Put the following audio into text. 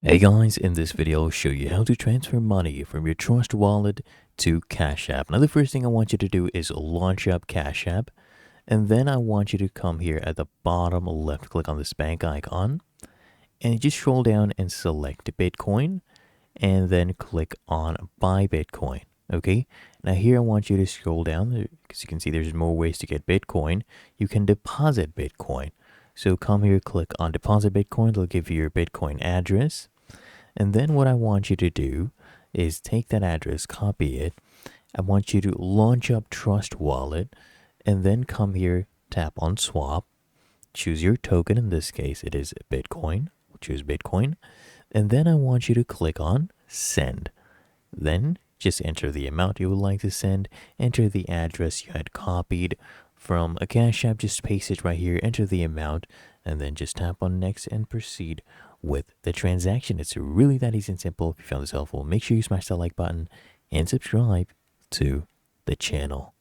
Hey guys, in this video I'll show you how to transfer money from your Trust wallet to Cash App. Now the first thing I want you to do is launch up Cash App, and then I want you to come here at the bottom left, click on this bank icon, and just scroll down and select Bitcoin, and then click on Buy Bitcoin. Okay, now here I want you to scroll down because you can see there's more ways to get Bitcoin. You can deposit Bitcoin. So come here, click on Deposit Bitcoin. It'll give you your Bitcoin address. And then what I want you to do is take that address, copy it. I want you to launch up Trust Wallet and then come here, tap on Swap, choose your token. In this case, it is Bitcoin. Choose Bitcoin. And then I want you to click on Send. Then just enter the amount you would like to send, enter the address you had copied from a Cash App, just paste it right here, enter the amount, and then just tap on Next and proceed with the transaction. It's really that easy and simple. If you found this helpful, make sure you smash that like button and subscribe to the channel.